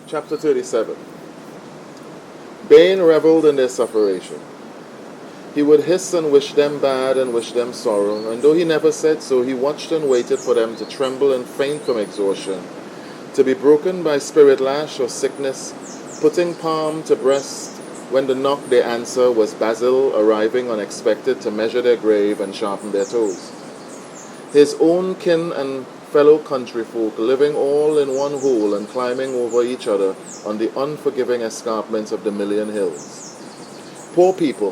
Chapter 37. Bain revelled in their sufferation. He would hiss and wish them bad and wish them sorrow, and though he never said so, he watched and waited for them to tremble and faint from exhaustion, to be broken by spirit lash or sickness, putting palm to breast. When the knock their answer was Basil arriving unexpected to measure their grave and sharpen their toes. His own kin and fellow countryfolk living all in one hole and climbing over each other on the unforgiving escarpments of the million hills. Poor people.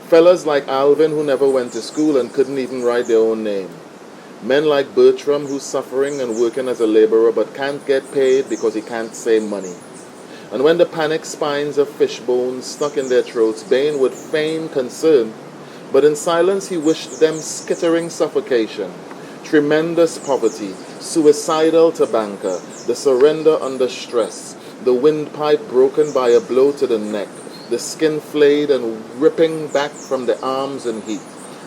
Fellas like Alvin who never went to school and couldn't even write their own name. Men like Bertram who's suffering and working as a laborer but can't get paid because he can't save money. And when the panic spines of fish bones stuck in their throats, Bain would feign concern, but in silence he wished them skittering suffocation, tremendous poverty, suicidal to banker, the surrender under stress, the windpipe broken by a blow to the neck, the skin flayed and ripping back from the arms in heat,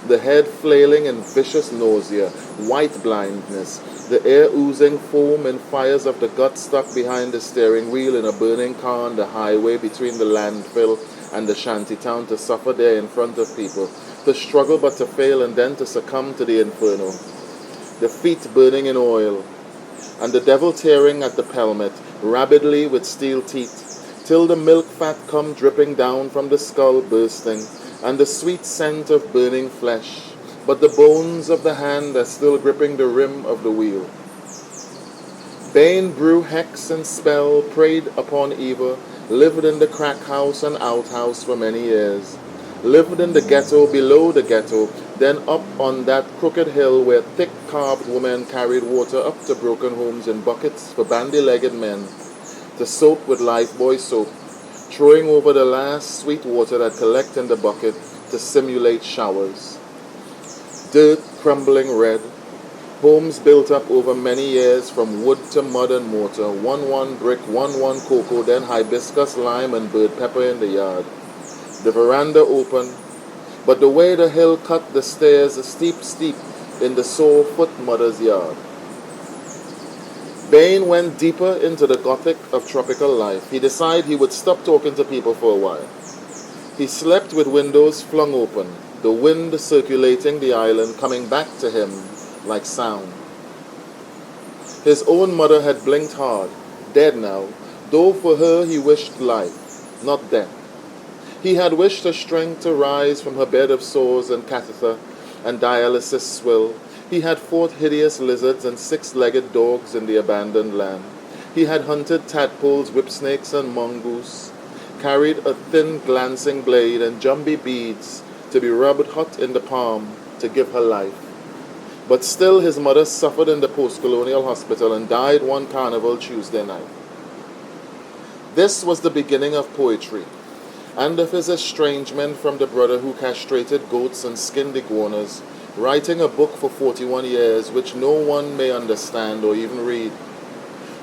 the head flailing in vicious nausea, white blindness, the air oozing foam and fires of the gut stuck behind the steering wheel in a burning car on the highway between the landfill and the shantytown, to suffer there in front of people, to struggle but to fail and then to succumb to the inferno, the feet burning in oil, and the devil tearing at the pelmet rabidly with steel teeth, till the milk fat come dripping down from the skull bursting, and the sweet scent of burning flesh, but the bones of the hand are still gripping the rim of the wheel. Bain brew hex and spell, preyed upon evil, lived in the crack house and outhouse for many years, lived in the ghetto, below the ghetto, then up on that crooked hill where thick-carved women carried water up to broken homes in buckets for bandy-legged men to soak with lifebuoy soap, throwing over the last sweet water that collect in the bucket to simulate showers. Dirt crumbling red, homes built up over many years from wood to mud and mortar, one brick, one cocoa, then hibiscus, lime, and bird pepper in the yard. The veranda open, but the way the hill cut the stairs steep in the sore foot mother's yard. Bain went deeper into the gothic of tropical life. He decided he would stop talking to people for a while. He slept with windows flung open, the wind circulating the island coming back to him like sound. His own mother had blinked hard, dead now, though for her he wished life, not death. He had wished her strength to rise from her bed of sores and catheter and dialysis swill. He had fought hideous lizards and six-legged dogs in the abandoned land. He had hunted tadpoles, whipsnakes, and mongoose, carried a thin glancing blade and jumbie beads to be rubbed hot in the palm to give her life. But still his mother suffered in the post-colonial hospital and died one carnival Tuesday night. This was the beginning of poetry, and of his estrangement from the brother who castrated goats and skinned iguanas, writing a book for 41 years which no one may understand or even read.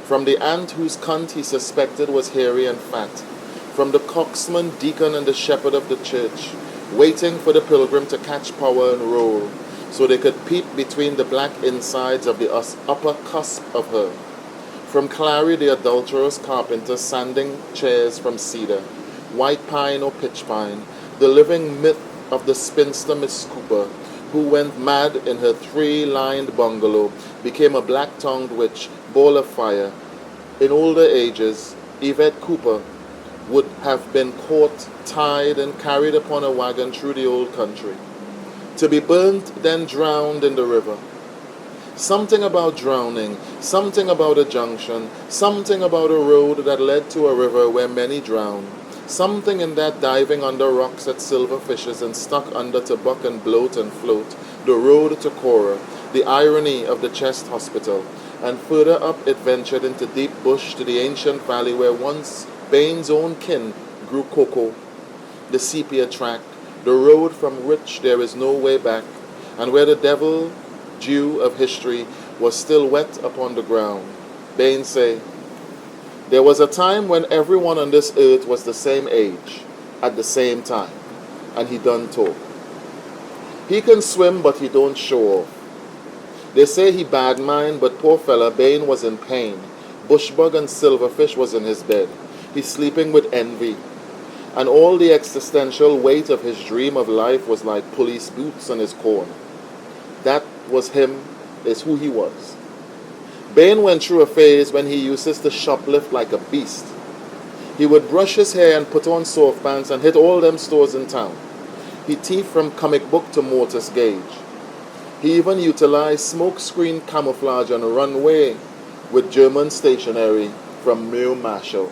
From the aunt whose cunt he suspected was hairy and fat, from the coxsman, deacon, and the shepherd of the church, waiting for the pilgrim to catch power and roll, so they could peep between the black insides of the upper cusp of her. From Clary the adulterous carpenter sanding chairs from cedar, white pine or pitch pine, the living myth of the spinster Miss Cooper, who went mad in her three-lined bungalow, became a black-tongued witch, ball of fire. In older ages, Yvette Cooper would have been caught, tied, and carried upon a wagon through the old country, to be burnt, then drowned in the river. Something about drowning, something about a junction, something about a road that led to a river where many drowned. Something in that diving under rocks at silver fishes and stuck under to buck and bloat and float, the road to Cora, the irony of the chest hospital, and further up it ventured into deep bush to the ancient valley where once Bain's own kin grew cocoa, the sepia track, the road from which there is no way back, and where the devil dew of history was still wet upon the ground. Bain say, there was a time when everyone on this earth was the same age, at the same time, and he done talk. He can swim, but he don't show off. They say he bad mind, but poor fella, Bain was in pain, Bushbug and silverfish was in his bed. He's sleeping with envy. And all the existential weight of his dream of life was like police boots on his corn. That was him, is who he was. Bain went through a phase when he uses to shoplift like a beast. He would brush his hair and put on soft pants and hit all them stores in town. He thieved from comic book to mortise gauge. He even utilized smoke screen camouflage on a runway with German stationery from Mew Marshall.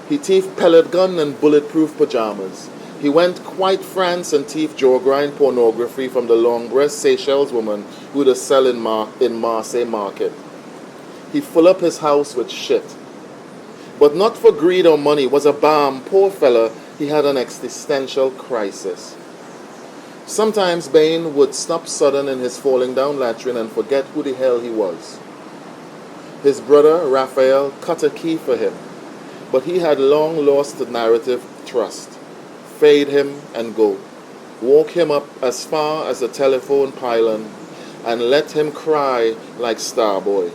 He thieved pellet gun and bulletproof pajamas. He went quite France and thieved jaw grind pornography from the long breast Seychelles woman who would sell in Marseille market. He full up his house with shit. But not for greed or money, was a balm. Poor fella, he had an existential crisis. Sometimes Bain would stop sudden in his falling down latrine and forget who the hell he was. His brother, Raphael, cut a key for him, but he had long lost the narrative trust. Fade him and go. Walk him up as far as the telephone pylon and let him cry like Starboy.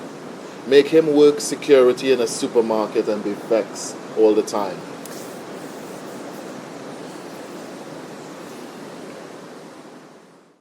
Make him work security in a supermarket and be vexed all the time.